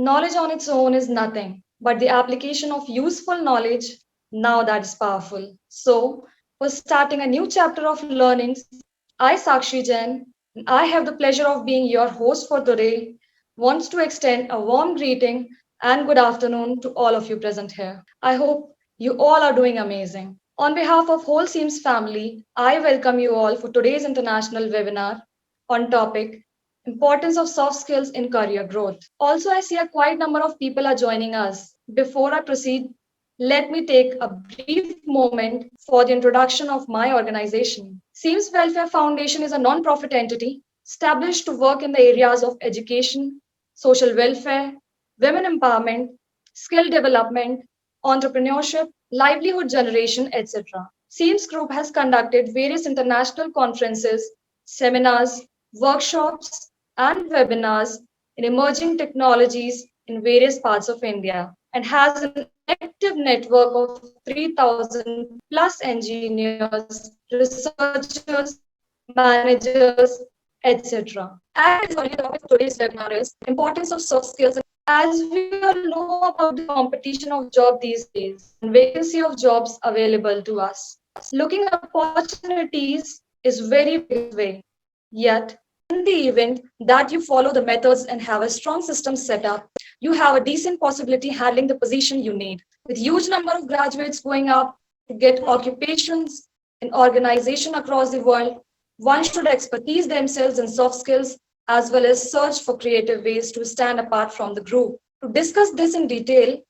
Knowledge on its own is nothing, but the application of useful knowledge, now that is powerful. So, for starting a new chapter of learnings, I, Sakshi Jain, and I have the pleasure of being your host for today, wants to extend a warm greeting and good afternoon to all of you present here. I hope you all are doing amazing. On behalf of whole SEMS family, I welcome you all for today's international webinar on topic importance of soft skills in career growth. Also, I see a quite number of people are joining us. Before I proceed, let me take a brief moment for the introduction of my organization. SEMS Welfare Foundation is a non-profit entity established to work in the areas of education, social welfare, women empowerment, skill development, entrepreneurship, livelihood generation, etc. SEMS Group has conducted various international conferences, seminars, workshops, and webinars in emerging technologies in various parts of India and has an active network of 3,000 plus engineers, researchers, managers, etc. As is already the topic of today's webinar is importance of soft skills. As we all know about the competition of job these days and vacancy of jobs available to us, looking opportunities is very big way. Yet, in the event that you follow the methods and have a strong system set up, you have a decent possibility handling the position you need. With huge number of graduates going up to get occupations in organization across the world, one should expertise themselves in soft skills as well as search for creative ways to stand apart from the group. To discuss this in detail,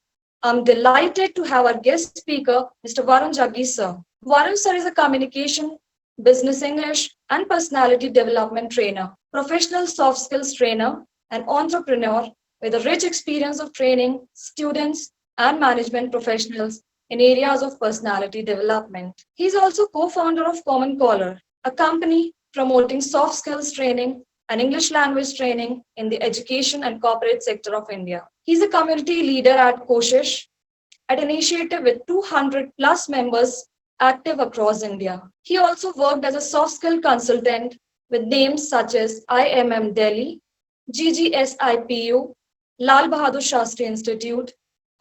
I'm delighted to have our guest speaker, Mr. Varun Jaggi sir. Varun sir is a communication, business English, and personality development trainer, professional soft skills trainer, and entrepreneur with a rich experience of training students and management professionals in areas of personality development. He's also co-founder of Common Caller, a company promoting soft skills training and English language training in the education and corporate sector of India. He's a community leader at Koshish, an initiative with 200 plus members active across India. He also worked as a soft skill consultant with names such as IMM Delhi, GGSIPU, Lal Bahadur Shastri Institute,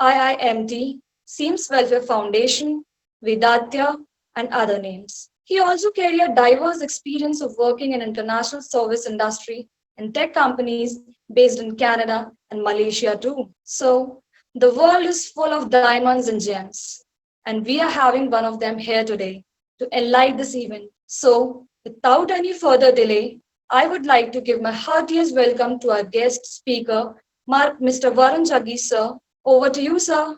IIMT, SEMS Welfare Foundation, Vedatya, and other names. He also carried a diverse experience of working in international service industry and tech companies based in Canada and Malaysia too. So the world is full of diamonds and gems, and we are having one of them here today to enlighten this event. So without any further delay, I would like to give my heartiest welcome to our guest speaker, Mr. Varun Jaggi sir. Over to you, sir.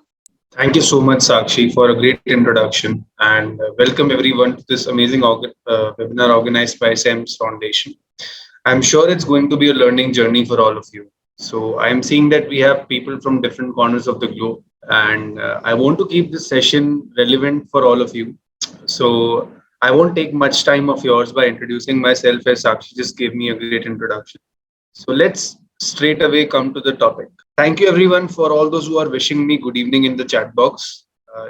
Thank you so much, Sakshi, for a great introduction and welcome everyone to this amazing webinar organized by SEMS Foundation. I'm sure it's going to be a learning journey for all of you. So I'm seeing that we have people from different corners of the globe, and I want to keep this session relevant for all of you. So I won't take much time of yours by introducing myself, as Sakshi just gave me a great introduction. So let's straight away come to the topic. Thank you everyone for all those who are wishing me good evening in the chat box.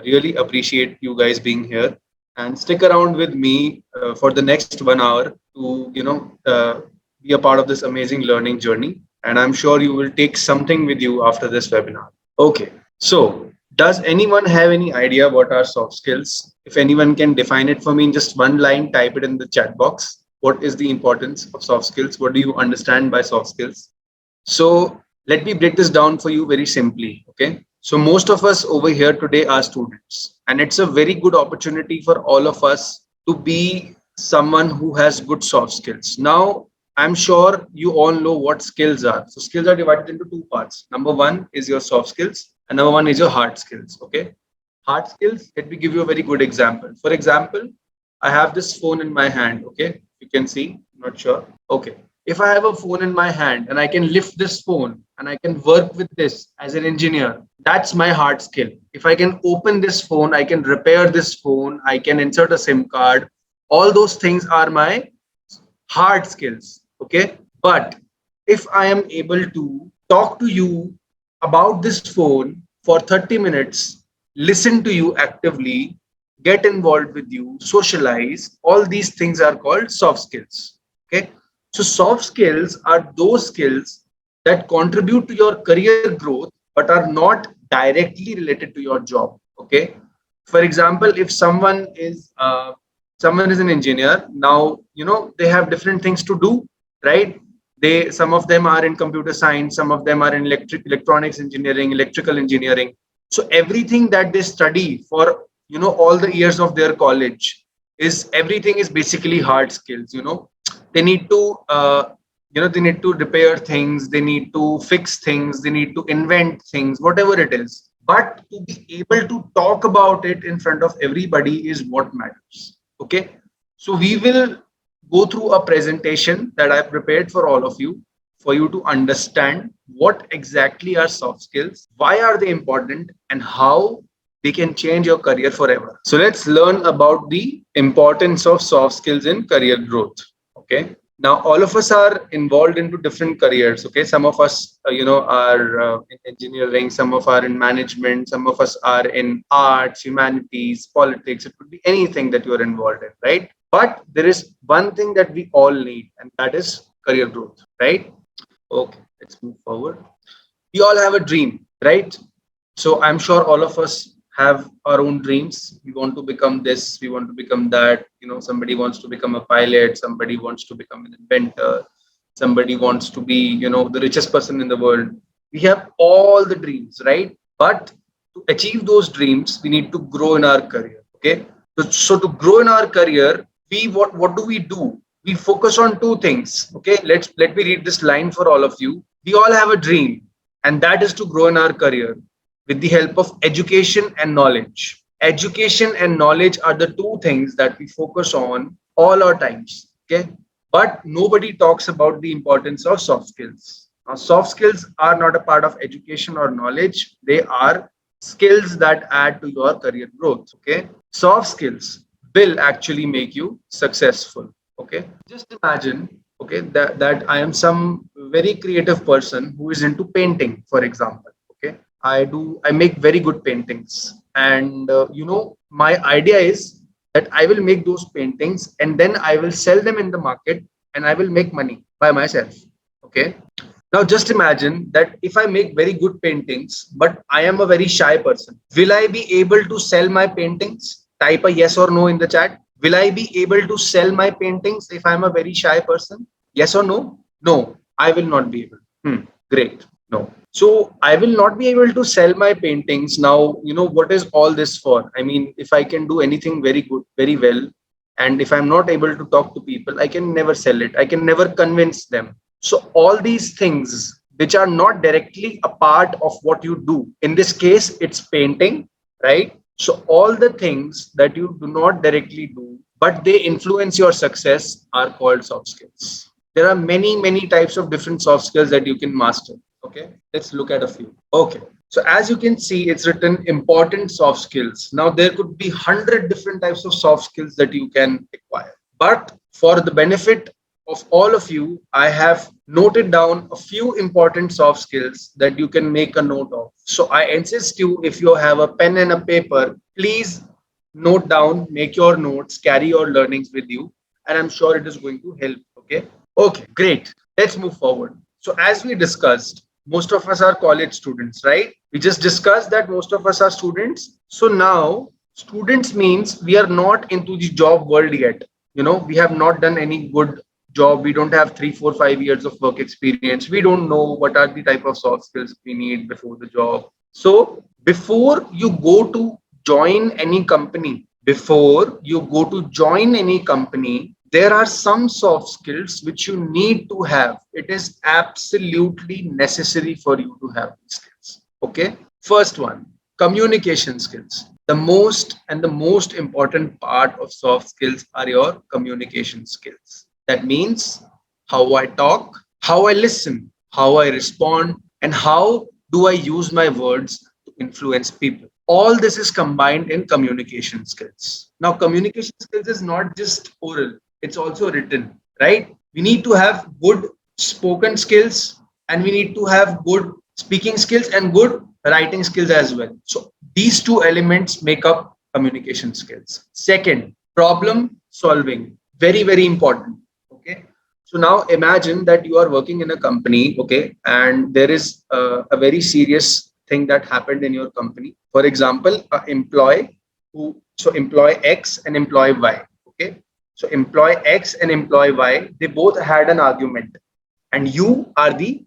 Really appreciate you guys being here, and stick around with me for the next 1 hour to be a part of this amazing learning journey. And I'm sure you will take something with you after this webinar. Okay, so does anyone have any idea what are soft skills? If anyone can define it for me in just one line, type it in the chat box. What is the importance of soft skills? What do you understand by soft skills? So let me break this down for you very simply. Okay. So most of us over here today are students, and it's a very good opportunity for all of us to be someone who has good soft skills. Now, I'm sure you all know what skills are. So skills are divided into two parts. Number one is your soft skills, and number one is your hard skills. Okay. Hard skills, let me give you a very good example. For example, I have this phone in my hand. Okay. You can see, not sure. Okay. If I have a phone in my hand and I can lift this phone and I can work with this as an engineer, that's my hard skill. If I can open this phone, I can repair this phone, I can insert a SIM card. All those things are my hard skills. Okay. But if I am able to talk to you about this phone for 30 minutes, listen to you actively, get involved with you, socialize, all these things are called soft skills. Okay. So soft skills are those skills that contribute to your career growth but are not directly related to your job. Okay. For example, if someone is an engineer, now they have different things to do, right? Some of them are in computer science, some of them are in electronics engineering, electrical engineering. So everything that they study for all the years of their college is everything is basically hard skills. They need to they need to repair things, they need to fix things, they need to invent things, whatever it is. But to be able to talk about it in front of everybody is what matters. Okay. So we will go through a presentation that I prepared for you to understand what exactly are soft skills, why are they important, and how they can change your career forever. So let's learn about the importance of soft skills in career growth. Okay. Now all of us are involved into different careers. Okay. Some of us are in engineering, some of are in management, some of us are in arts, humanities, politics. It could be anything that you're involved in, right? But there is one thing that we all need, and that is career growth, right? Okay, let's move forward. We all have a dream, right? So I'm sure all of us have our own dreams. We want to become this, we want to become that. Somebody wants to become a pilot, somebody wants to become an inventor, somebody wants to be, the richest person in the world. We have all the dreams, right? But to achieve those dreams, we need to grow in our career. Okay. So to grow in our career, what do we do? We focus on two things. Okay. Let me read this line for all of you. We all have a dream, and that is to grow in our career with the help of education and knowledge. Education and knowledge are the two things that we focus on all our times. Okay. But nobody talks about the importance of soft skills. Now, soft skills are not a part of education or knowledge. They are skills that add to your career growth. Okay. Soft skills will actually make you successful. Okay. Just imagine, okay, that I am some very creative person who is into painting, for example. Okay. I make very good paintings. And, my idea is that I will make those paintings and then I will sell them in the market and I will make money by myself. Okay. Now just imagine that if I make very good paintings, but I am a very shy person, will I be able to sell my paintings? Type a yes or no in the chat. Will I be able to sell my paintings if I'm a very shy person? Yes or no? No, I will not be able. Great. No. So I will not be able to sell my paintings. Now, what is all this for? I mean, if I can do anything very good, very well, and if I'm not able to talk to people, I can never sell it. I can never convince them. So all these things which are not directly a part of what you do, in this case, it's painting, right? So all the things that you do not directly do, but they influence your success are called soft skills. There are many, many types of different soft skills that you can master. Okay, let's look at a few. Okay, so as you can see, it's written important soft skills. Now, there could be 100 different types of soft skills that you can acquire. But for the benefit of all of you, I have noted down a few important soft skills that you can make a note of. So I insist you, if you have a pen and a paper, please note down, make your notes, carry your learnings with you, and I'm sure it is going to help. Okay. Okay, great. Let's move forward. So as we discussed, most of us are college students, right? We just discussed that most of us are students. So now students means we are not into the job world yet. We have not done any good job. We don't have 3, 4, 5 years of work experience. We don't know what are the type of soft skills we need before the job. So before you go to join any company, there are some soft skills which you need to have. It is absolutely necessary for you to have these skills. Okay. First one, communication skills. The most important part of soft skills are your communication skills. That means how I talk, how I listen, how I respond, and how do I use my words to influence people. All this is combined in communication skills. Now, communication skills is not just oral, it's also written, right? We need to have good spoken skills, and we need to have good speaking skills and good writing skills as well. So these two elements make up communication skills. Second, problem solving. Very, very important. Okay. So now imagine that you are working in a company, okay, and there is a very serious thing that happened in your company. For example, employee X and employee Y, okay. So employee X and employee Y, they both had an argument, and you are the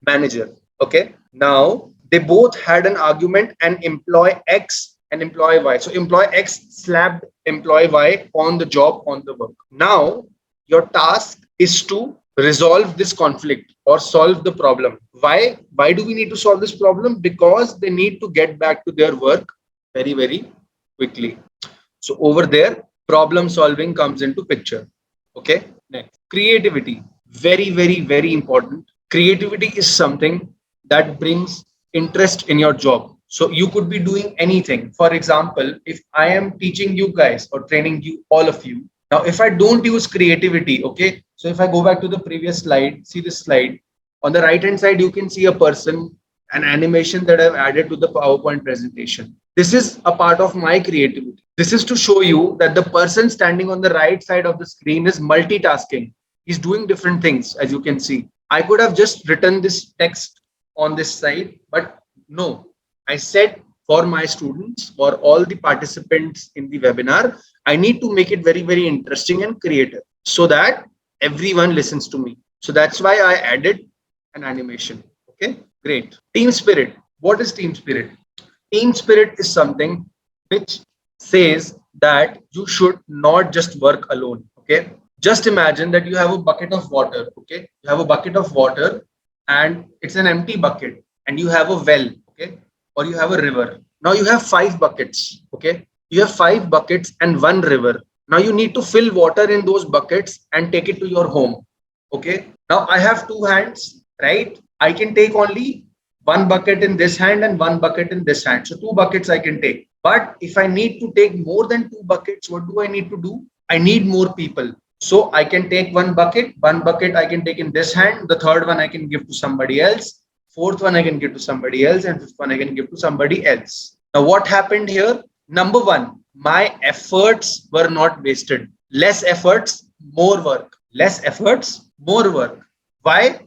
manager, okay. Now they both had an argument, and employee X and employee Y. So employee X slapped employee Y on the job, on the work. Now your task is to resolve this conflict or solve the problem. Why do we need to solve this problem? Because they need to get back to their work very quickly. So over there, problem solving comes into picture. Okay. Next, creativity. Very important. Creativity is something that brings interest in your job. So you could be doing anything. For example, if I am teaching you guys or training you, all of you, now if I don't use creativity, okay, so if I go back to the previous slide, see this slide, on the right hand side you can see a person, an animation that I've added to the PowerPoint presentation. This is a part of my creativity. This is to show you that the person standing on the right side of the screen is multitasking. He's doing different things, as you can see. I could have just written this text on this side, but no, I said for my students, for all the participants in the webinar, I need to make it very interesting and creative so that everyone listens to me. So that's why I added an animation. Okay, great. Team spirit. What is team spirit? Team spirit is something which says that you should not just work alone. Okay. Just imagine that you have a bucket of water. Okay. You have a bucket of water and it's an empty bucket, and you have a well. Okay. Or you have a river. Now you have 5 buckets. Okay. You have 5 buckets and one river. Now you need to fill water in those buckets and take it to your home. Okay. Now I have 2 hands, right? I can take only one bucket in this hand and one bucket in this hand. So 2 buckets I can take. But if I need to take more than 2 buckets, what do I need to do? I need more people. So I can take one bucket I can take in this hand, the third one I can give to somebody else, fourth one I can give to somebody else, and fifth one I can give to somebody else. Now what happened here? Number one, my efforts were not wasted. Less efforts, more work. Less efforts, more work. Why?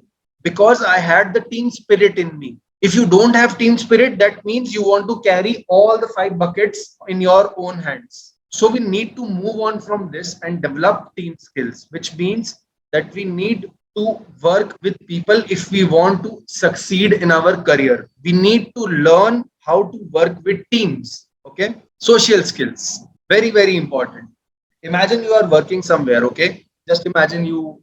Because I had the team spirit in me. If you don't have team spirit, that means you want to carry all the 5 buckets in your own hands. So we need to move on from this and develop team skills, which means that we need to work with people if we want to succeed in our career. We need to learn how to work with teams. Okay. Social skills. Very important. Imagine you are working somewhere. Okay. Just imagine you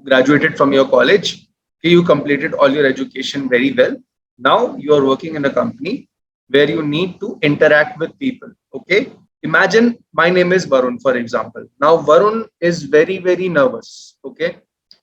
graduated from your college. Okay, you completed all your education very well. Now you are working in a company where you need to interact with people. Okay. Imagine my name is Varun, for example. Now Varun is very nervous. Okay.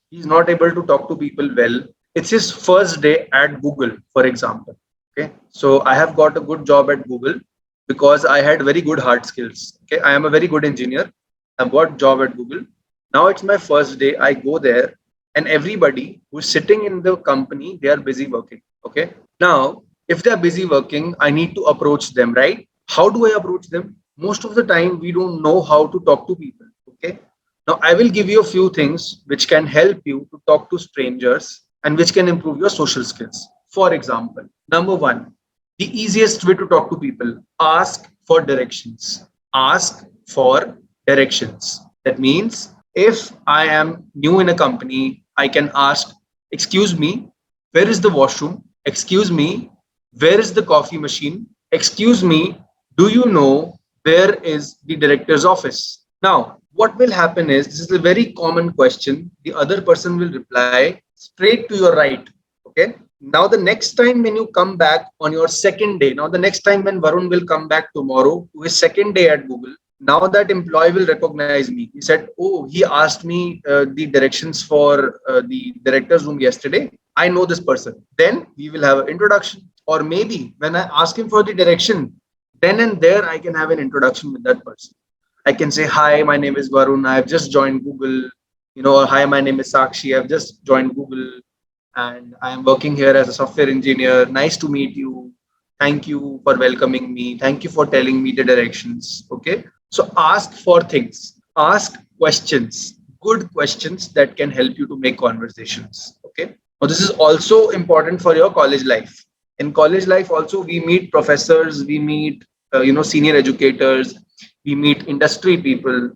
He's not able to talk to people well. It's his first day at Google, for example. Okay. So I have got a good job at Google because I had very good hard skills. Okay. I am a very good engineer. I've got job at Google. Now it's my first day. I go there and everybody who's sitting in the company, they are busy working. Okay. Now, if they're busy working, I need to approach them, right? How do I approach them? Most of the time, we don't know how to talk to people. Okay. Now, I will give you a few things which can help you to talk to strangers and which can improve your social skills. For example, number one, the easiest way to talk to people, ask for directions. Ask for directions. That means if I am new in a company, I can ask, excuse me, where is the washroom? Excuse me, where is the coffee machine? Excuse me, do you know where is the director's office? Now, what will happen is, this is a very common question. The other person will reply straight to your right. Okay. Now, the next time when you come back on your second day, now the next time when Varun will come back tomorrow to his second day at Google, now that employee will recognize me. He said, oh, he asked me the directions for the director's room yesterday. I know this person. Then we will have an introduction. Or maybe when I ask him for the direction, then and there I can have an introduction with that person. I can say, hi, my name is Varun. I've just joined Google. Or hi, my name is Sakshi. I've just joined Google and I am working here as a software engineer. Nice to meet you. Thank you for welcoming me. Thank you for telling me the directions. Okay. So ask for things, ask questions, good questions that can help you to make conversations. Okay. Now, this is also important for your college life. In college life, also, we meet professors, we meet, senior educators, we meet industry people.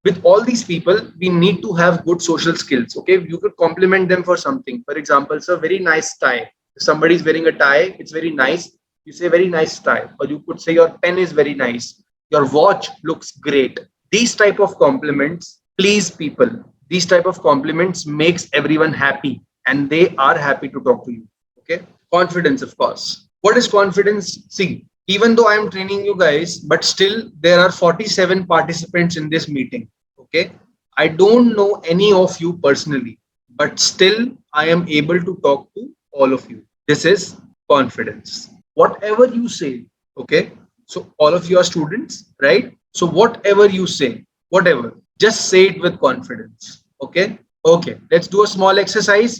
With all these people, we need to have good social skills. Okay. You could compliment them for something. For example, it's a very nice tie. If somebody is wearing a tie, it's very nice. You say very nice tie. Or you could say your pen is very nice. Your watch looks great. These type of compliments please people. These type of compliments makes everyone happy and they are happy to talk to you. Okay. Confidence, of course. What is confidence? See, even though I am training you guys, but still there are 47 participants in this meeting. Okay. I don't know any of you personally, but still I am able to talk to all of you. This is confidence. Whatever you say, okay. So all of you are students, right? So whatever you say, whatever, just say it with confidence. Okay. Okay. Let's do a small exercise.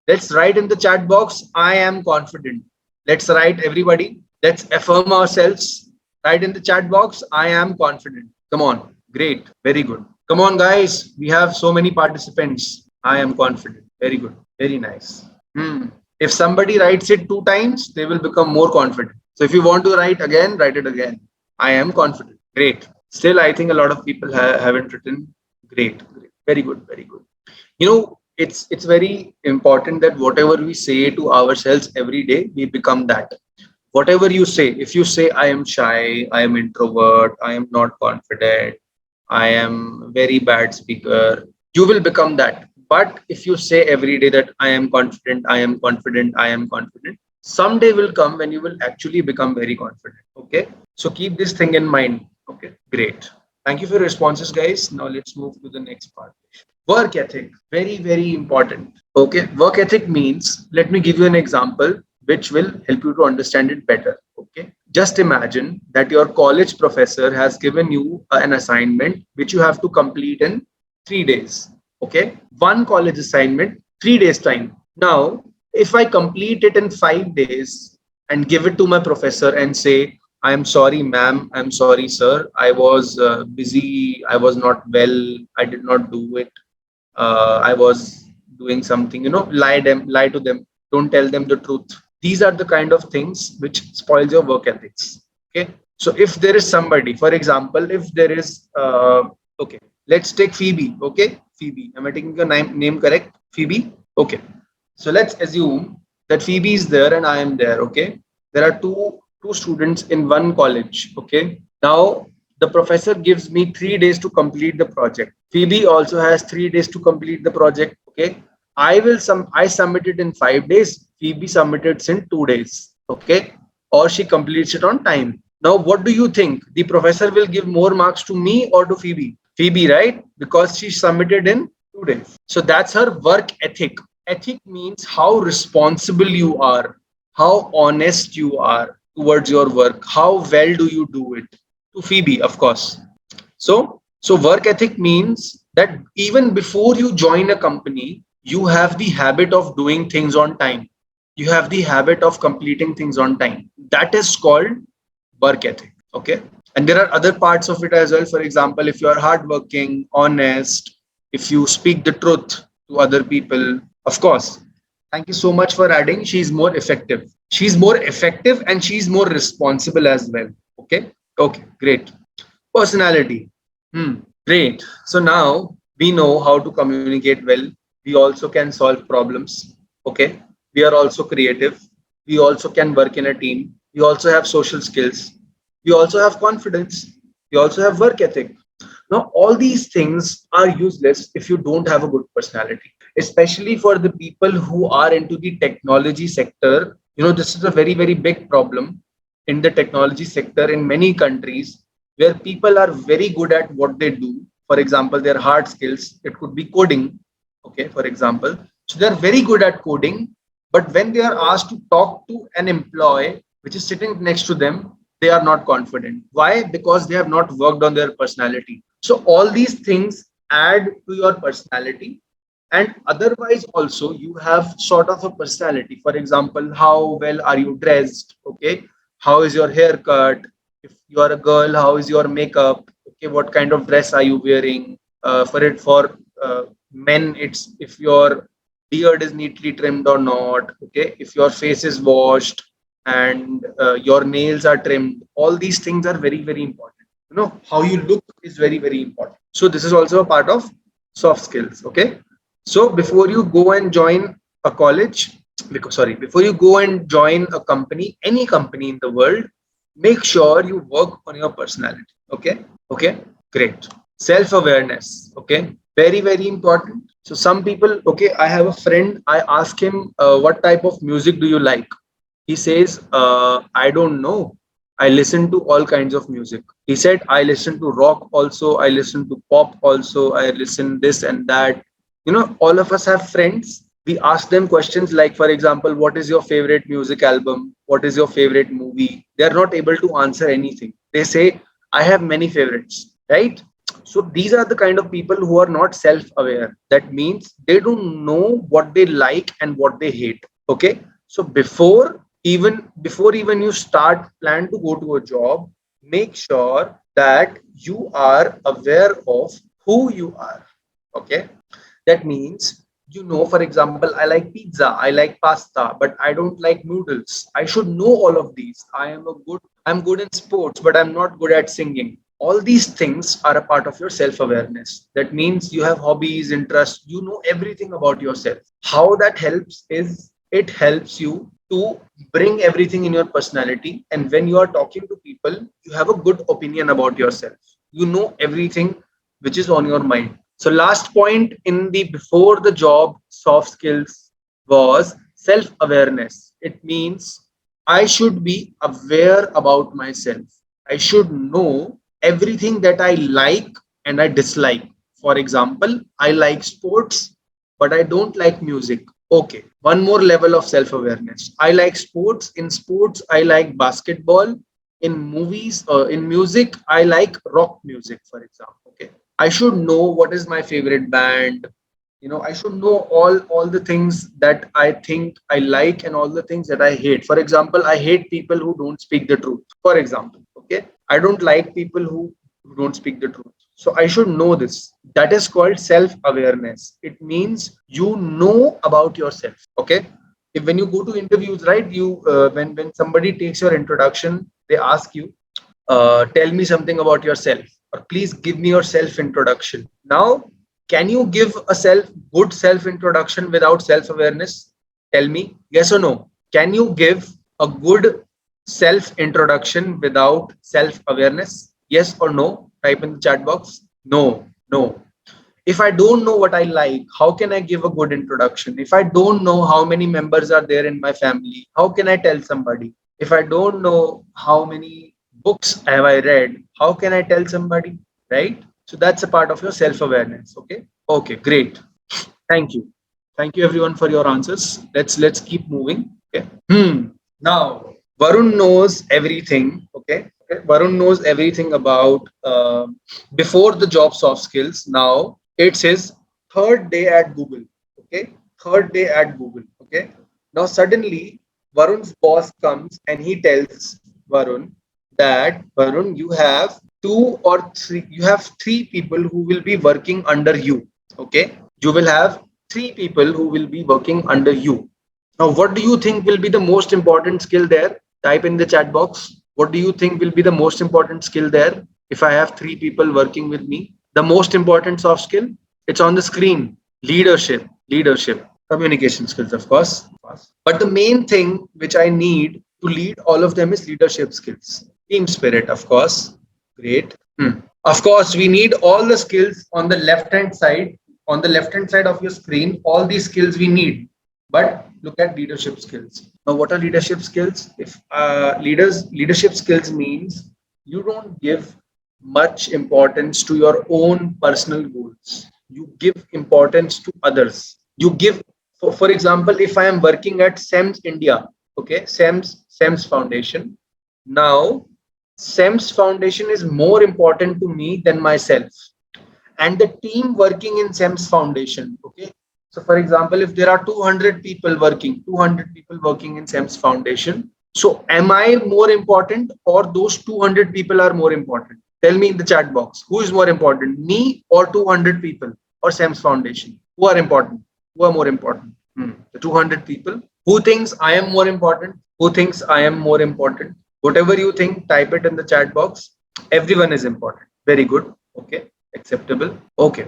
Let's write in the chat box, I am confident. Let's write, everybody. Let's affirm ourselves. Write in the chat box, I am confident. Come on. Great. Very good. Come on, guys. We have so many participants. I am confident. Very good. Very nice. If somebody writes it 2 times, they will become more confident. So if you want to write again, write it again. I am confident. Great. Still, I think a lot of people haven't written. Great. Great. Very good. Very good. It's very important that whatever we say to ourselves every day, we become that. Whatever you say, if you say I am shy, I am introvert, I am not confident, I am very bad speaker, you will become that. But if you say every day that I am confident, I am confident, I am confident, someday will come when you will actually become very confident. Okay. So keep this thing in mind. Okay. Great. Thank you for your responses, guys. Now let's move to the next part. Work ethic, very, very important. Okay. Work ethic means, let me give you an example which will help you to understand it better. Okay. Just imagine that your college professor has given you an assignment which you have to complete in 3 days. Okay. One college assignment, 3 days time. Now, if I complete it in 5 days and give it to my professor and say, I am sorry, ma'am, I'm sorry, sir, I was busy, I was not well, I did not do it, I was doing something, lie to them, don't tell them the truth. These are the kind of things which spoils your work ethics. Okay. So if there is somebody, for example, if there is, okay, let's take Phoebe. Okay. Phoebe, am I taking your name correct? Phoebe. Okay. So let's assume that Phoebe is there and I am there. Okay. There are two students in one college. Okay. Now the professor gives me 3 days to complete the project. Phoebe also has 3 days to complete the project. Okay. I submit it in 5 days. Phoebe submits in 2 days. Okay. Or she completes it on time. Now, what do you think? The professor will give more marks to me or to Phoebe? Phoebe, right? Because she submitted in 2 days. So that's her work ethic. Ethic means how responsible you are, how honest you are towards your work, how well do you do it. To Phoebe, of course. So work ethic means that even before you join a company, you have the habit of doing things on time. You have the habit of completing things on time. That is called work ethic. Okay. And there are other parts of it as well. For example, if you are hardworking, honest, if you speak the truth to other people, of course. Thank you so much for adding. She's more effective. She's more effective and she's more responsible as well. Okay. Okay. Great. Personality. Great. So now we know how to communicate well. We also can solve problems. Okay. We are also creative. We also can work in a team. We also have social skills. We also have confidence. We also have work ethic. Now, all these things are useless if you don't have a good personality, especially for the people who are into the technology sector. This is a very, very big problem in the technology sector in many countries where people are very good at what they do. For example, their hard skills, it could be coding. Okay, for example. So they're very good at coding, but when they are asked to talk to an employee which is sitting next to them, they are not confident. Why? Because they have not worked on their personality. So all these things add to your personality. And otherwise also you have sort of a personality. For example, how well are you dressed? Okay. How is your haircut? If you are a girl, how is your makeup? Okay. What kind of dress are you wearing? For men, it's if your beard is neatly trimmed or not. Okay, if your face is washed and your nails are trimmed, all these things are very, very important. How you look is very, very important. So this is also a part of soft skills. Okay, so before you go and join a college, before you go and join a company, any company in the world, make sure you work on your personality. Okay, great. Self awareness. Okay, very, very important. So some people, okay, I have a friend, I ask him, what type of music do you like? He says, I don't know. I listen to all kinds of music. He said, I listen to rock also, I listen to pop also, I listen this and that. All of us have friends. We ask them questions like, for example, what is your favorite music album? What is your favorite movie? They are not able to answer anything. They say, I have many favorites, right? So these are the kind of people who are not self aware. That means they don't know what they like and what they hate. Okay, so before even you start plan to go to a job, make sure that you are aware of who you are. Okay, that means, for example, I like pizza, I like pasta, but I don't like noodles. I should know all of these. I'm good in sports, but I'm not good at singing. All these things are a part of your self awareness. That means you have hobbies, interests, you know everything about yourself. How that helps is, it helps you to bring everything in your personality. And when you are talking to people, you have a good opinion about yourself. You know everything which is on your mind. So, last point in the before the job soft skills was self awareness. It means I should be aware about myself. I should know everything that I like and I dislike. For example, I like sports, but I don't like music. Okay, one more level of self awareness. I like sports. In sports, I like basketball. In movies, in music, I like rock music, for example. Okay, I should know what is my favorite band. I should know all the things that I think I like and all the things that I hate. For example, I hate people who don't speak the truth. For example, okay, I don't like people who don't speak the truth. So I should know this. That is called self awareness. It means you know about yourself. Okay, if when you go to interviews, right, you when somebody takes your introduction, they ask you, tell me something about yourself, or please give me your self introduction. Now, can you give a good self introduction without self awareness? Tell me, yes or no? Can you give a good self introduction without self awareness? Yes or no? Type in the chat box. No, no. If I don't know what I like, how can I give a good introduction? If I don't know how many members are there in my family, how can I tell somebody? If I don't know how many books have I read, how can I tell somebody? Right? So that's a part of your self awareness. Okay. Okay. Great. Thank you. Thank you everyone for your answers. Let's keep moving. Okay. Now Varun knows everything. Okay. Varun knows everything about before the job soft skills. Now it's his third day at Google. Okay. Third day at Google. Okay. Now suddenly Varun's boss comes and he tells Varun that, Varun, you have three people who will be working under you. Okay. You will have three people who will be working under you. Now, what do you think will be the most important skill there? Type in the chat box. What do you think will be the most important skill there? If I have three people working with me, the most important soft skill, it's on the screen. Leadership, communication skills, of course. But the main thing which I need to lead all of them is leadership skills. Team spirit, of course. Great. Of course, we need all the skills on the left hand side. On the left hand side of your screen, all these skills we need. But look at leadership skills. Now, what are leadership skills? If leadership skills means you don't give much importance to your own personal goals. You give importance to others. You give, for example, if I am working at SEMS India, okay, SEMS Foundation. Now, SEMS Foundation is more important to me than myself and the team working in SEMS Foundation. Okay. So, for example, if there are 200 people working in SEMS Foundation, so am I more important or those 200 people are more important? Tell me in the chat box. Who is more important, me or 200 people? or SEMS Foundation? Who are important? Who are more important? The 200 people. Who thinks I am more important? Who thinks I am more important? Whatever you think, type it in the chat box. Everyone is important. Very good. Okay. Acceptable. Okay.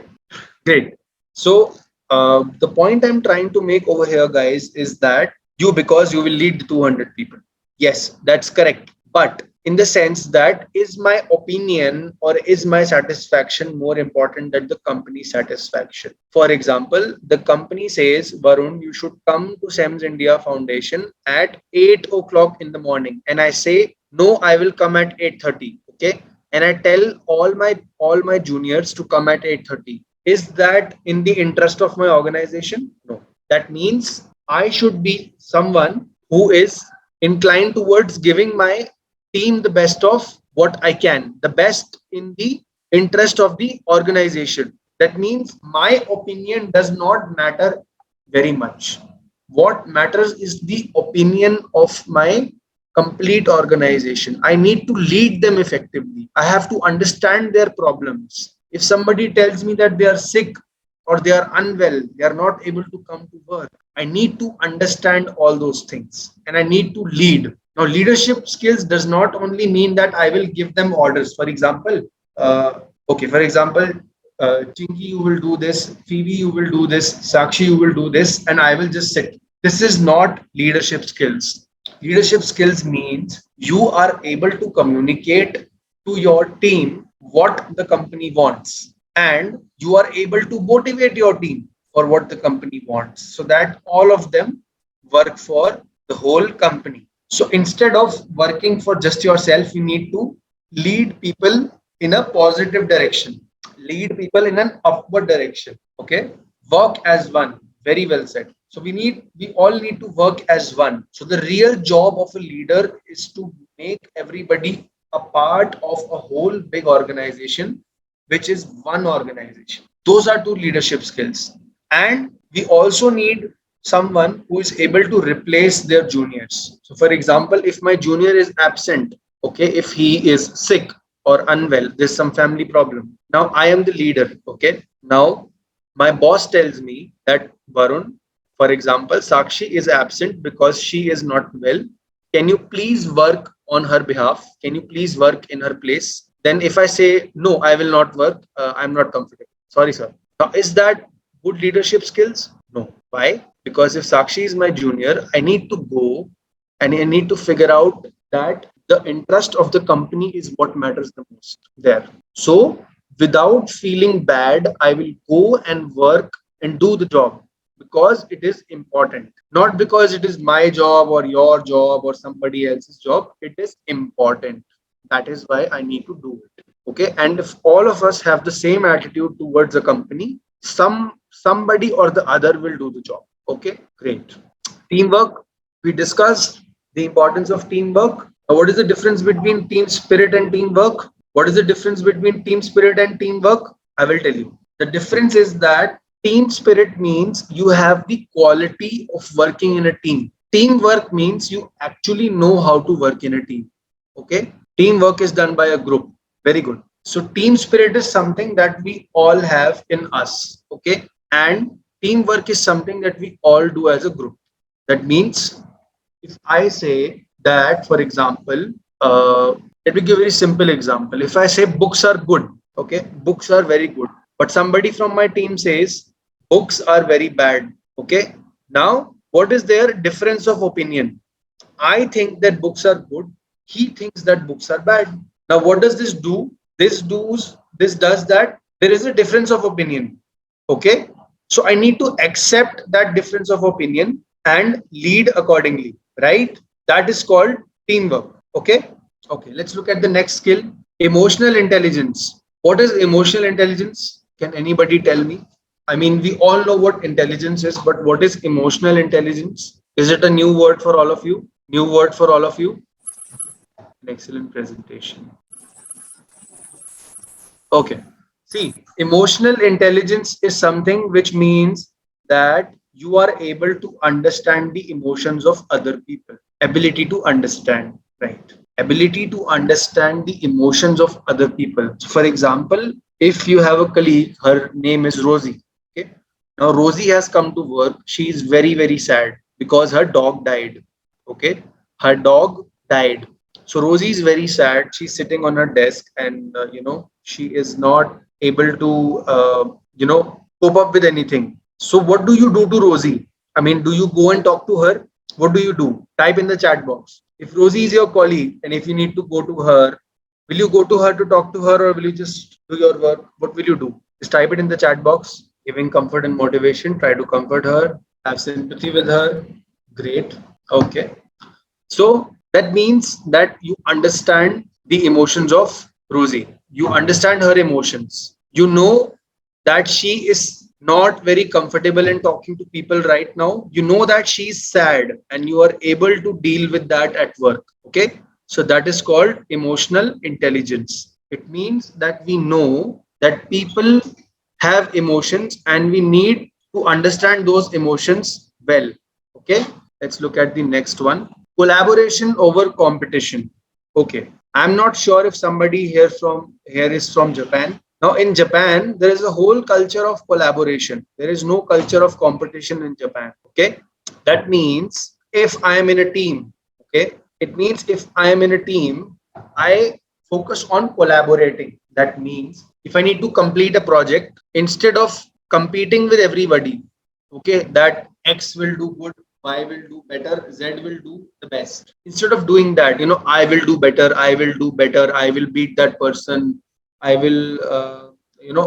Great. So the point I'm trying to make over here, guys, is that because you will lead the 200 people. Yes, that's correct. But in the sense that is my opinion or is my satisfaction more important than the company satisfaction? For example, the company says, Varun, you should come to SEMS India Foundation at 8 o'clock in the morning. And I say, no, I will come at 8:30. Okay. And I tell all my juniors to come at 8:30. Is that in the interest of my organization? No. That means I should be someone who is inclined towards giving my team the best of what I can, the best in the interest of the organization. That means my opinion does not matter very much. What matters is the opinion of my complete organization. I need to lead them effectively. I have to understand their problems. If somebody tells me that they are sick or they are unwell, they are not able to come to work, I need to understand all those things and I need to lead. Now, leadership skills does not only mean that I will give them orders. For example, Chinky, you will do this, Phoebe, you will do this, Sakshi, you will do this, and I will just sit. This is not leadership skills. Leadership skills means you are able to communicate to your team what the company wants and you are able to motivate your team for what the company wants so that all of them work for the whole company. So instead of working for just yourself, you need to lead people in a positive direction, lead people in an upward direction. Okay, work as one. Very well said. So we all need to work as one. So the real job of a leader is to make everybody a part of a whole big organization, which is one organization. Those are two leadership skills. And we also need someone who is able to replace their juniors. So for example, if my junior is absent, okay, if he is sick or unwell, there's some family problem. Now I am the leader. Okay. Now my boss tells me that Varun, for example, Sakshi is absent because she is not well. Can you please work on her behalf? Can you please work in her place? Then if I say, no, I will not work, I'm not comfortable. Sorry, sir. Now, is that good leadership skills? No. Why? Because if Sakshi is my junior, I need to go and I need to figure out that the interest of the company is what matters the most there. So without feeling bad, I will go and work and do the job because it is important, not because it is my job or your job or somebody else's job. It is important. That is why I need to do it. Okay. And if all of us have the same attitude towards a company, somebody or the other will do the job. Okay, great. Teamwork. We discussed the importance of teamwork. Now, what is the difference between team spirit and teamwork? What is the difference between team spirit and teamwork? I will tell you. The difference is that team spirit means you have the quality of working in a team. Teamwork means you actually know how to work in a team. Okay. Teamwork is done by a group. Very good. So team spirit is something that we all have in us. Okay. And teamwork is something that we all do as a group. That means if I say that, for example, let me give a very simple example. If I say books are good, okay, books are very good, but somebody from my team says books are very bad. Okay. Now, what is their difference of opinion? I think that books are good. He thinks that books are bad. Now, what does this do? This does that there is a difference of opinion. Okay. So I need to accept that difference of opinion and lead accordingly, right? That is called teamwork. Okay. Okay. Let's look at the next skill, emotional intelligence. What is emotional intelligence? Can anybody tell me? I mean, we all know what intelligence is, but what is emotional intelligence? Is it a new word for all of you? New word for all of you? An excellent presentation. Okay. See, emotional intelligence is something which means that you are able to understand the emotions of other people. Ability to understand, right? Ability to understand the emotions of other people. So for example, if you have a colleague, her name is Rosie. Now Rosie has come to work. She is very, very sad because her dog died. Okay, her dog died. So Rosie is very sad. She's sitting on her desk, and she is not able to cope up with anything. So what do you do to Rosie? I mean, do you go and talk to her? What do you do? Type in the chat box. If Rosie is your colleague, and if you need to go to her, will you go to her to talk to her, or will you just do your work? What will you do? Just type it in the chat box, giving comfort and motivation. Try to comfort her, have sympathy with her. Great. Okay. So that means that you understand the emotions of Rosie. You understand her emotions. You know that she is not very comfortable in talking to people right now. You know that she is sad and you are able to deal with that at work. Okay. So that is called emotional intelligence. It means that we know that people have emotions and we need to understand those emotions well. Okay. Let's look at the next one. Collaboration over competition. Okay. I'm not sure if somebody here is from Japan. Now in Japan, there is a whole culture of collaboration. There is no culture of competition in Japan. Okay. That means if I am in a team, okay, it means if I am in a team, I focus on collaborating. That means if I need to complete a project, instead of competing with everybody, okay, that X will do good, Y will do better, Z will do the best. Instead of doing that, I will do better, I will do better, I will beat that person, I will,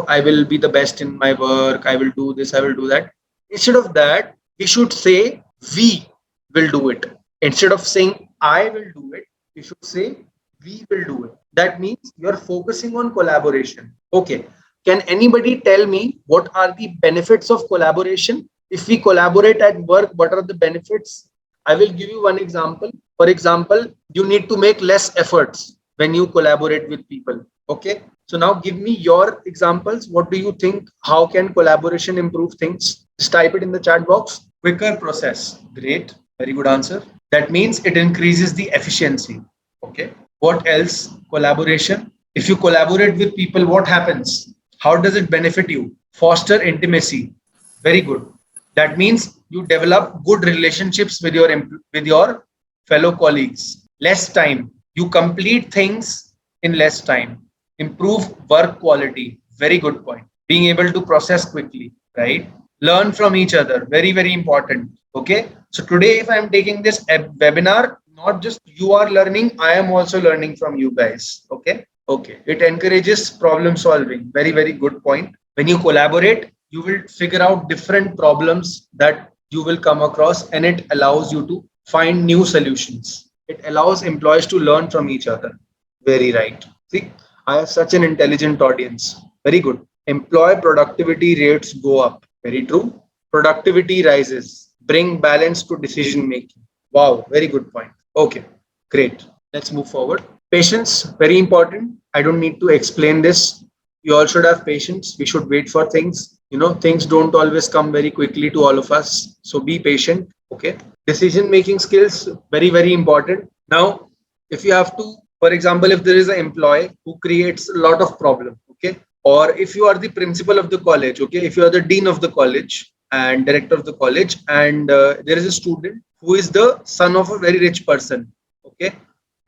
I will be the best in my work, I will do this, I will do that. Instead of that, we should say we will do it. Instead of saying I will do it, we should say we will do it. That means you're focusing on collaboration. Okay. Can anybody tell me what are the benefits of collaboration? If we collaborate at work, what are the benefits? I will give you one example. For example, you need to make less efforts when you collaborate with people. Okay. So now give me your examples. What do you think? How can collaboration improve things? Just type it in the chat box. Quicker process. Great. Very good answer. That means it increases the efficiency. Okay. What else? Collaboration. If you collaborate with people, what happens? How does it benefit you? Foster intimacy. Very good. That means you develop good relationships with your fellow colleagues. Less time. You complete things in less time. Improve work quality. Very good point. Being able to process quickly, right? Learn from each other. Very, very important. Okay. So today, if I'm taking this webinar, not just you are learning, I am also learning from you guys. Okay. Okay. It encourages problem solving. Very, very good point. When you collaborate, you will figure out different problems that you will come across, and it allows you to find new solutions. It allows employees to learn from each other. Very right. See, I have such an intelligent audience. Very good. Employee productivity rates go up. Very true. Productivity rises. Bring balance to decision making. Wow, very good point. Okay, great. Let's move forward. Patience, very important. I don't need to explain this. You all should have patience. We should wait for things. Things don't always come very quickly to all of us. So be patient. Okay. Decision making skills, very, very important. Now, if you have to, for example, if there is an employee who creates a lot of problem, okay, or if you are the principal of the college, okay, if you are the dean of the college and director of the college, and there is a student who is the son of a very rich person, okay,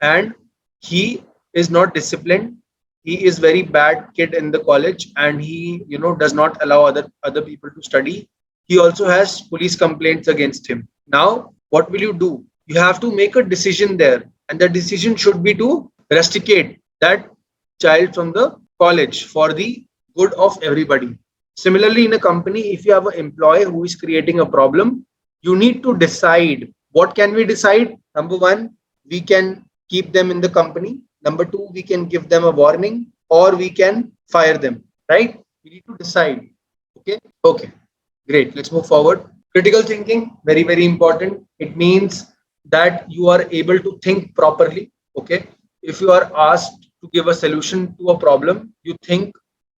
and he is not disciplined, he is very bad kid in the college, and he does not allow other people to study. He also has police complaints against him. Now what will you do? You have to make a decision there, and the decision should be to rusticate that child from the college for the good of everybody. Similarly, in a company, if you have an employee who is creating a problem, you need to decide. What can we decide? Number one, we can keep them in the company. Number two, we can give them a warning, or we can fire them, right? We need to decide. Okay. Okay. Great. Let's move forward. Critical thinking, very, very important. It means that you are able to think properly. Okay. If you are asked to give a solution to a problem, you think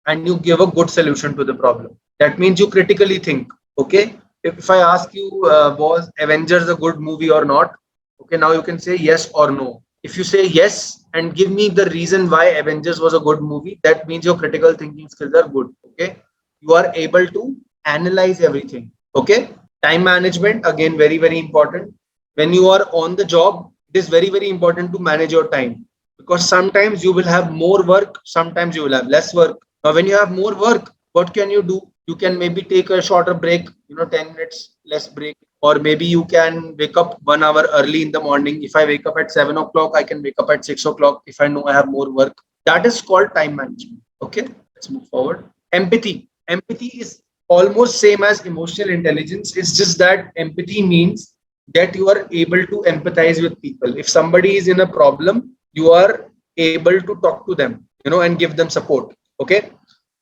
and you give a good solution to the problem. That means you critically think. Okay. If I ask you, was Avengers a good movie or not? Okay. Now you can say yes or no. If you say yes and give me the reason why Avengers was a good movie, that means your critical thinking skills are good. Okay. You are able to analyze everything. Okay. Time management, again, very, very important. When you are on the job, it is very, very important to manage your time, because sometimes you will have more work, sometimes you will have less work. Now, when you have more work, what can you do? You can maybe take a shorter break, 10 minutes less break, or maybe you can wake up 1 hour early in the morning. If I wake up at 7 o'clock, I can wake up at 6 o'clock if I know I have more work. That is called time management. Okay, let's move forward. Empathy is almost same as emotional intelligence. It's just that empathy means that you are able to empathize with people. If somebody is in a problem, you are able to talk to them, and give them support. Okay.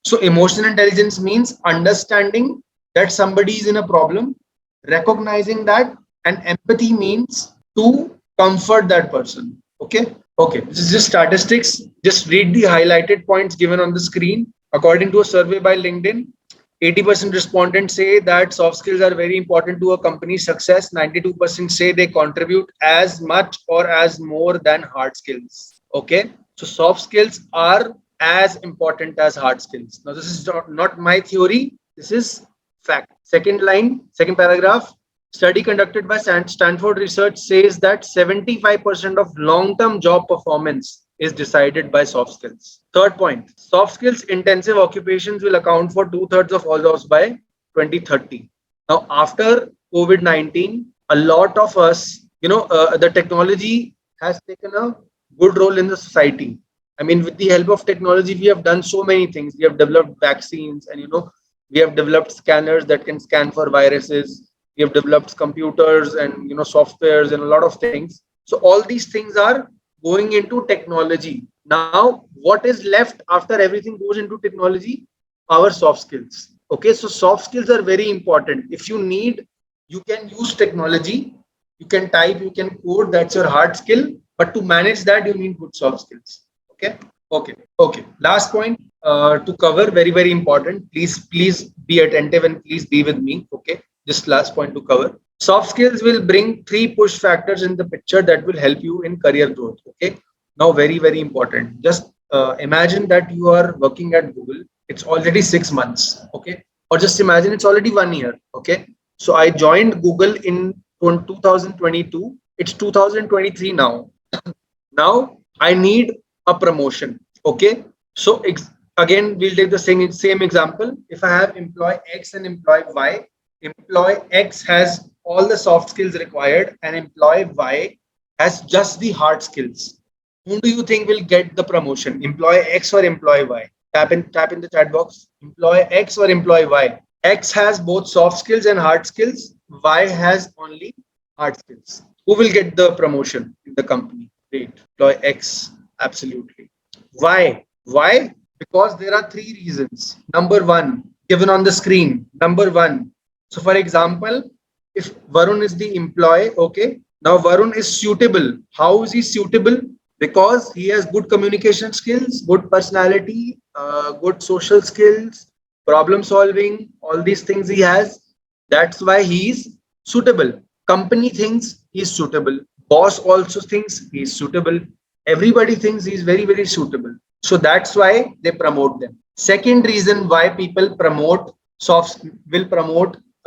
So emotional intelligence means understanding that somebody is in a problem, recognizing that, and empathy means to comfort that person. Okay. Okay. This is just statistics. Just read the highlighted points given on the screen. According to a survey by LinkedIn, 80% respondents say that soft skills are very important to a company's success. 92% say they contribute as much or as more than hard skills. Okay. So soft skills are as important as hard skills. Now, this is not my theory. This is fact. Second line, second paragraph. Study conducted by Stanford Research says that 75% of long-term job performance is decided by soft skills. Third point, soft skills intensive occupations will account for 2/3 of all jobs by 2030. Now, after COVID-19, a lot of us, the technology has taken a good role in the society. I mean, with the help of technology, we have done so many things. We have developed vaccines, and we have developed scanners that can scan for viruses. We have developed computers and softwares and a lot of things. So all these things are going into technology. Now, what is left after everything goes into technology? Our soft skills. Okay, so soft skills are very important. If you need, you can use technology. You can type, you can code. That's your hard skill. But to manage that, you need good soft skills. Okay. Okay. Last point to cover, very, very important. Please be attentive and please be with me. Okay. Just last point to cover. Soft skills will bring three push factors in the picture that will help you in career growth. Okay. Now, very, very important. Just imagine that you are working at Google. It's already 6 months. Okay. Or just imagine it's already 1 year. Okay. So I joined Google in 2022. It's 2023 now. Now I need a promotion. Okay. So again, we'll take the same example. If I have employee X and employee Y, employee X has all the soft skills required and employee Y has just the hard skills. Who do you think will get the promotion? Employee X or employee Y? Tap in the chat box. Employee X or employee Y? X has both soft skills and hard skills. Y has only hard skills. Who will get the promotion in the company? Great. Employee X. Absolutely. Why? Why? Because there are three reasons. Number one, given on the screen. Number one. So for example, if Varun is the employee, okay. Now Varun is suitable. How is he suitable? Because he has good communication skills, good personality, good social skills, problem solving, all these things he has. That's why he is suitable. Company thinks he is suitable. Boss also thinks he is suitable. Everybody thinks he is very, very suitable. So that's why they promote them. Second reason why people will promote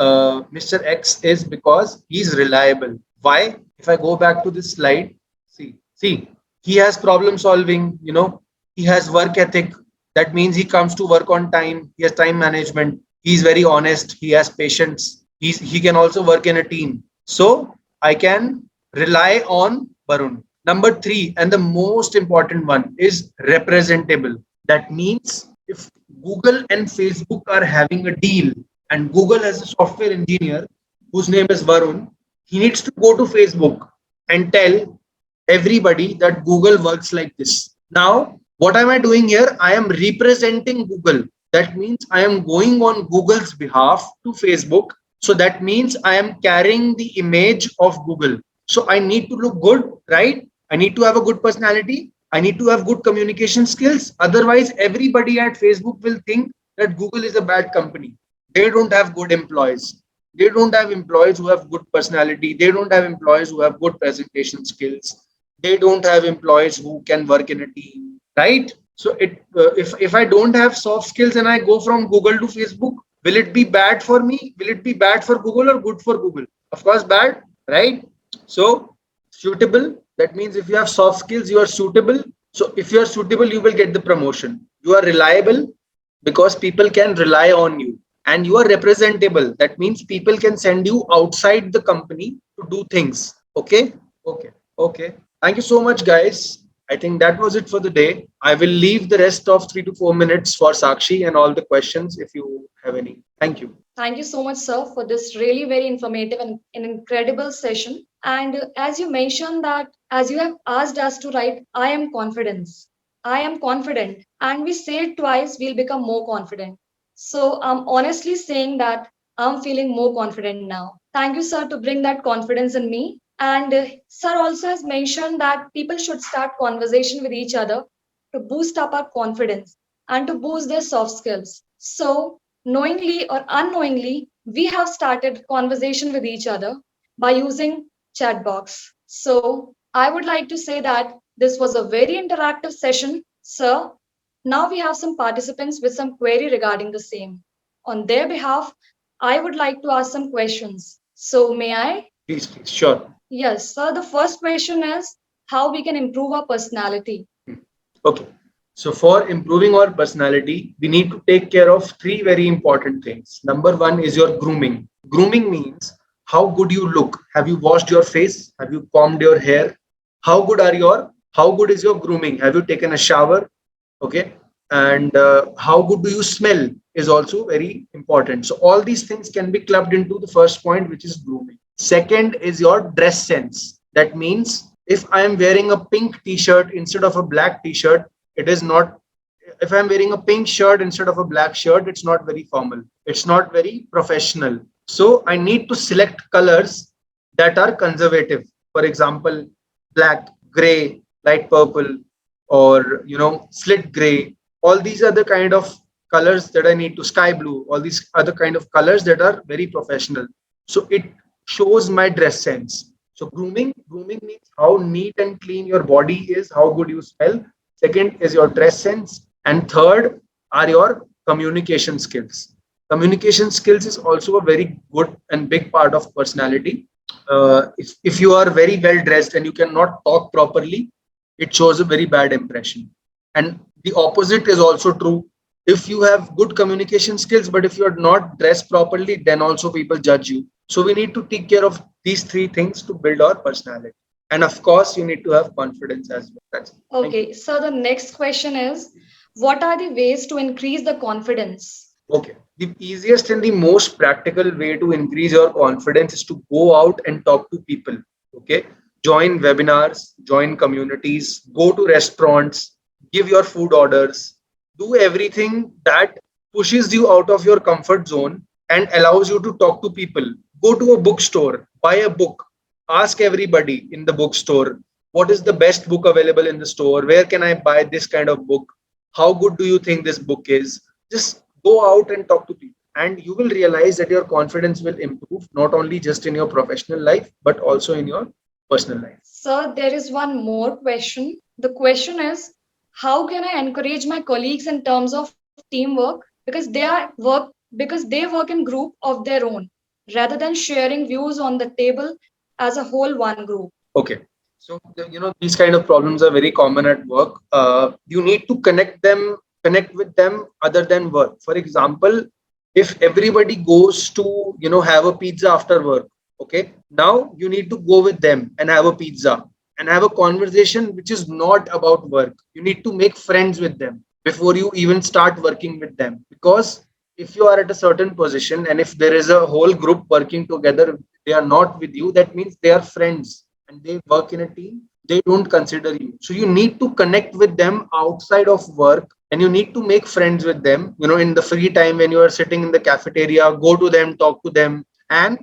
Mr. X is because he's reliable. Why? If I go back to this slide, see, he has problem solving, he has work ethic. That means he comes to work on time. He has time management. He's very honest. He has patience. He can also work in a team. So I can rely on Varun. Number three, and the most important one, is representable. That means if Google and Facebook are having a deal and Google has a software engineer whose name is Varun, he needs to go to Facebook and tell everybody that Google works like this. Now, what am I doing here? I am representing Google. That means I am going on Google's behalf to Facebook. So that means I am carrying the image of Google. So I need to look good, right? I need to have a good personality. I need to have good communication skills. Otherwise, everybody at Facebook will think that Google is a bad company. They don't have good employees. They don't have employees who have good personality. They don't have employees who have good presentation skills. They don't have employees who can work in a team, right? So if I don't have soft skills and I go from Google to Facebook, Will it be bad for me? Will it be bad for Google or good for Google? Of course bad, right? So suitable, that means if you have soft skills, you are suitable. So if you are suitable, you will get the promotion. You are reliable because people can rely on you. And you are representable, that means people can send you outside the company to do things. Okay. Okay. Okay. Thank you so much, guys. I think that was it for the day. I will leave the rest of 3 to 4 minutes for Sakshi and all the questions if you have any. Thank you. Thank you so much, sir, for this really very informative and an incredible session. And as you mentioned that, as you have asked us to write, I am confidence. I am confident. And we say it twice, we'll become more confident. So I'm honestly saying that I'm feeling more confident now. Thank you, sir, to bring that confidence in me. And sir also has mentioned that people should start conversation with each other to boost up our confidence and to boost their soft skills. So knowingly or unknowingly, we have started conversation with each other by using chat box. So I would like to say that this was a very interactive session, sir. Now we have some participants with some query regarding the same. On their behalf, I would like to ask some questions. So may I? Please, please. Sure. Yes, sir. The first question is how we can improve our personality. Okay. So for improving our personality, we need to take care of three very important things. Number one is your grooming. Grooming means how good you look. Have you washed your face? Have you combed your hair? How good is your grooming? Have you taken a shower? Okay. And how good do you smell is also very important. So all these things can be clubbed into the first point, which is grooming. Second is your dress sense. That means if I am wearing a pink t-shirt instead of a black t-shirt, it is not. If I'm wearing a pink shirt instead of a black shirt, it's not very formal, it's not very professional. So I need to select colors that are conservative. For example, black, gray, light purple, or slit gray. All these are the kind of colors that I need to, sky blue, all these other kind of colors that are very professional. So it shows my dress sense. So grooming means how neat and clean your body is, how good you smell. Second is your dress sense, and third are your communication skills. Communication skills is also a very good and big part of personality. If you are very well dressed and you cannot talk properly, it shows a very bad impression. And the opposite is also true. If you have good communication skills, but if you are not dressed properly, then also people judge you. So we need to take care of these three things to build our personality. And of course, you need to have confidence as well. That's it. Okay, so the next question is what are the ways to increase the confidence? Okay. The easiest and the most practical way to increase your confidence is to go out and talk to people. Okay. Join webinars, join communities, go to restaurants, give your food orders, do everything that pushes you out of your comfort zone and allows you to talk to people. Go to a bookstore, buy a book, ask everybody in the bookstore, what is the best book available in the store? Where can I buy this kind of book? How good do you think this book is? Just go out and talk to people, and you will realize that your confidence will improve not only just in your professional life but also in your personal life. So there is one more question. The question is how can I encourage my colleagues in terms of teamwork because they work in group of their own rather than sharing views on the table as a whole one group. Okay. So, these kind of problems are very common at work. You need to connect with them other than work. For example, if everybody goes to, have a pizza after work, okay, now you need to go with them and have a pizza and have a conversation which is not about work. You need to make friends with them before you even start working with them. Because if you are at a certain position and if there is a whole group working together, they are not with you, that means they are friends and they work in a team, they don't consider you. So you need to connect with them outside of work and you need to make friends with them. In the free time when you are sitting in the cafeteria, go to them, talk to them. And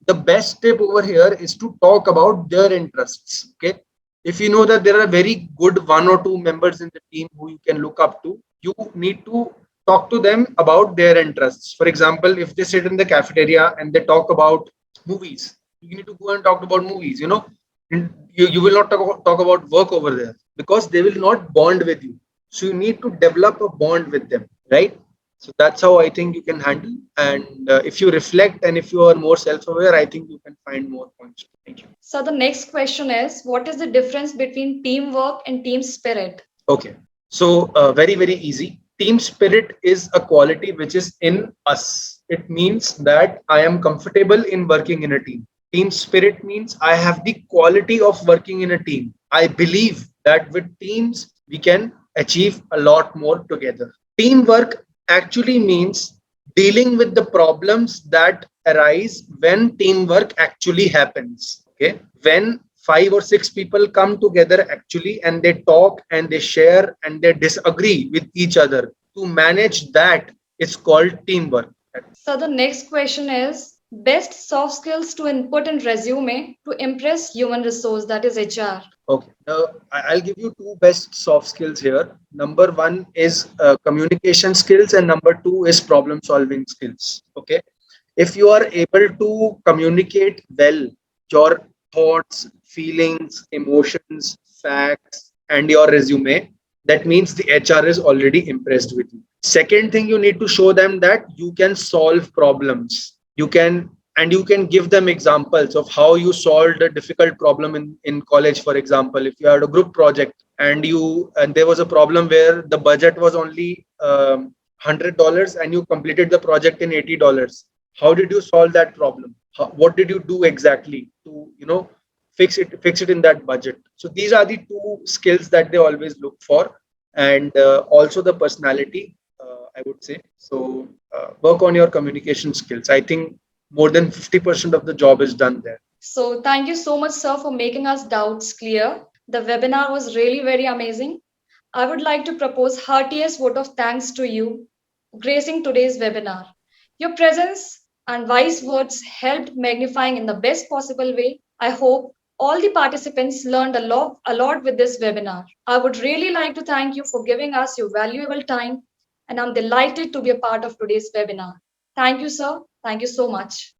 the best tip over here is to talk about their interests. Okay. If you know that there are very good one or two members in the team who you can look up to, you need to talk to them about their interests. For example, if they sit in the cafeteria and they talk about movies, you need to go and talk about movies. You will not talk about work over there because they will not bond with you. So you need to develop a bond with them, right? So that's how I think you can handle. And if you reflect and if you are more self-aware, I think you can find more points. Thank you. So the next question is, what is the difference between teamwork and team spirit? Okay. So, very, very easy. Team spirit is a quality which is in us. It means that I am comfortable in working in a team. Team spirit means I have the quality of working in a team. I believe that with teams, we can achieve a lot more together. Teamwork actually means dealing with the problems that arise when teamwork actually happens. Okay. When five or six people come together actually and they talk and they share and they disagree with each other, to manage that, it's called teamwork. So the next question is, best soft skills to input in resume to impress human resource, that is HR. Okay. I'll give you two best soft skills here. Number one is communication skills, and number two is problem solving skills. Okay. If you are able to communicate well your thoughts, feelings, emotions, facts, and your resume, that means the HR is already impressed with you. Second thing, you need to show them that you can solve problems. You can, and you can give them examples of how you solved a difficult problem in college. For example, if you had a group project and there was a problem where the budget was only $100 and you completed the project in $80. How did you solve that problem? What did you do exactly to fix it in that budget? So these are the two skills that they always look for, and also the personality, I would say. So work on your communication skills. I think more than 50% of the job is done there. So thank you so much, sir, for making us doubts clear. The webinar was really very amazing. I would like to propose heartiest vote of thanks to you, gracing today's webinar. Your presence and wise words helped magnifying in the best possible way. I hope all the participants learned a lot with this webinar. I would really like to thank you for giving us your valuable time, and I'm delighted to be a part of today's webinar. Thank you, sir. Thank you so much.